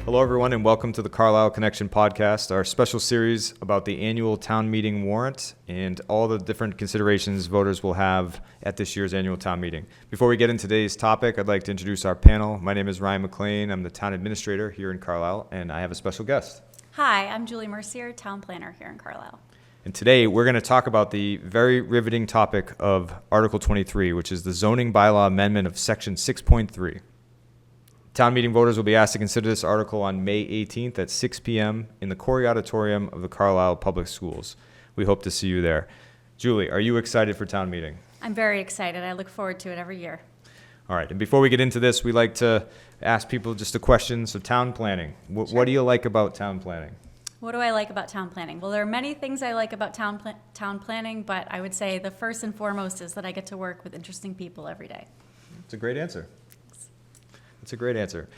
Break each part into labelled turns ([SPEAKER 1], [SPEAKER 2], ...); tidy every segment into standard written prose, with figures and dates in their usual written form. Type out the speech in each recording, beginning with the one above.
[SPEAKER 1] Hello, everyone, and welcome to the Carlisle Connection podcast, our special series about the annual town meeting warrant and all the different considerations voters will have at this year's annual town meeting. Before we get into today's topic, I'd like to introduce our panel. My name is Ryan McLean. I'm the town administrator here in Carlisle, and I have a special guest.
[SPEAKER 2] Hi, I'm Julie Mercier, town planner here in Carlisle.
[SPEAKER 1] And today we're going to talk about the very riveting topic of Article 23, which is the zoning bylaw amendment of Section 6.3. Town meeting voters will be asked to consider this article on May 18th at 6 p.m. in the Corey Auditorium of the Carlisle Public Schools. We hope to see you there. Julie, are you excited for town meeting?
[SPEAKER 2] I'm very excited. I look forward to it every year.
[SPEAKER 1] All right, and before we get into this, we like to ask people just a question. So town planning, what do you like about town planning?
[SPEAKER 2] What do I like about town planning? Well, there are many things I like about town planning, but I would say the first and foremost is that I get to work with interesting people every day.
[SPEAKER 1] It's a great answer. That's a great answer.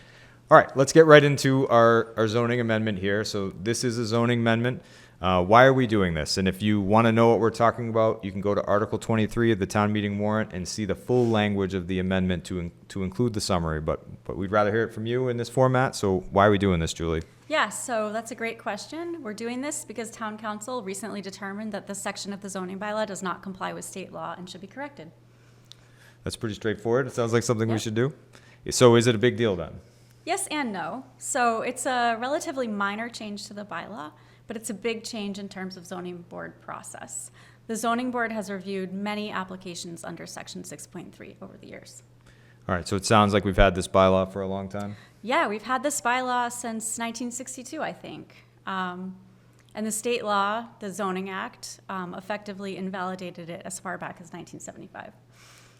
[SPEAKER 1] All right, let's get right into our zoning amendment here. So this is a zoning amendment. Why are we doing this? And if you want to know what we're talking about, you can go to Article 23 of the town meeting warrant and see the full language of the amendment to include the summary. But we'd rather hear it from you in this format. So why are we doing this, Julie?
[SPEAKER 2] Yeah, so that's a great question. We're doing this because town council recently determined that this section of the zoning bylaw does not comply with state law and should be corrected.
[SPEAKER 1] That's pretty straightforward. It sounds like something we should do. So is it a big deal then?
[SPEAKER 2] Yes and no. So it's a relatively minor change to the bylaw, but it's a big change in terms of zoning board process. The zoning board has reviewed many applications under Section 6.3 over the years.
[SPEAKER 1] All right, so it sounds like we've had this bylaw for a long time.
[SPEAKER 2] Yeah, we've had this bylaw since 1962, I think. And the state law, the Zoning Act, effectively invalidated it as far back as 1975.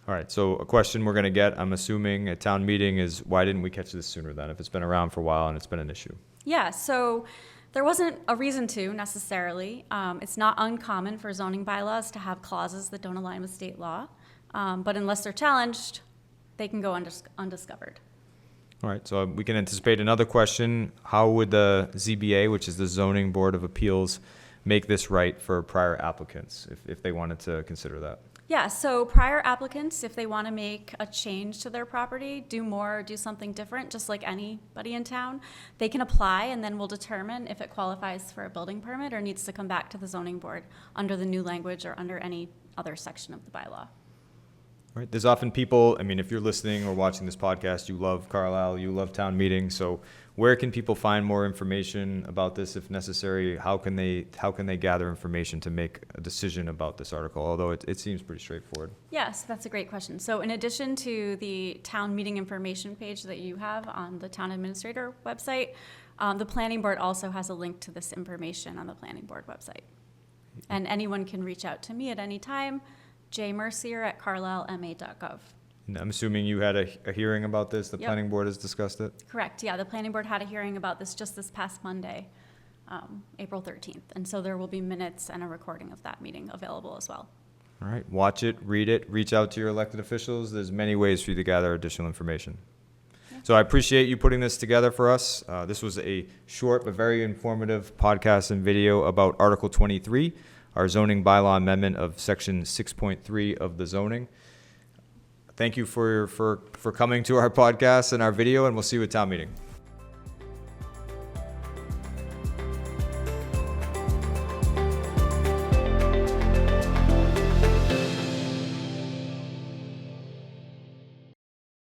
[SPEAKER 1] All right, so a question we're going to get, I'm assuming, at town meeting is, why didn't we catch this sooner then, if it's been around for a while and it's been an issue?
[SPEAKER 2] Yeah, so there wasn't a reason to, necessarily. It's not uncommon for zoning bylaws to have clauses that don't align with state law. But unless they're challenged, they can go undiscovered.
[SPEAKER 1] All right, so we can anticipate another question. How would the ZBA, which is the Zoning Board of Appeals, make this right for prior applicants if they wanted to consider that?
[SPEAKER 2] Yeah, so prior applicants, if they want to make a change to their property, do something different, just like anybody in town, they can apply and then we'll determine if it qualifies for a building permit or needs to come back to the zoning board under the new language or under any other section of the bylaw.
[SPEAKER 1] Right. There's often people, I mean, if you're listening or watching this podcast, you love Carlisle, you love town meetings. So where can people find more information about this if necessary? How can they gather information to make a decision about this article? Although it seems pretty straightforward.
[SPEAKER 2] Yes, that's a great question. So in addition to the town meeting information page that you have on the town administrator website, the planning board also has a link to this information on the planning board website. And anyone can reach out to me at any time. jmercier@carlislema.gov.
[SPEAKER 1] And I'm assuming you had a hearing about this. The
[SPEAKER 2] Yep.
[SPEAKER 1] planning board has discussed it?
[SPEAKER 2] Correct, yeah. The planning board had a hearing about this just this past Monday, April 13th. And so there will be minutes and a recording of that meeting available as well.
[SPEAKER 1] All right, watch it, read it, reach out to your elected officials. There's many ways for you to gather additional information. Yeah. So I appreciate you putting this together for us. This was a short but very informative podcast and video about Article 23, our zoning bylaw amendment of Section 6.3 of the zoning. Thank you for coming to our podcast and our video, and we'll see you at town meeting.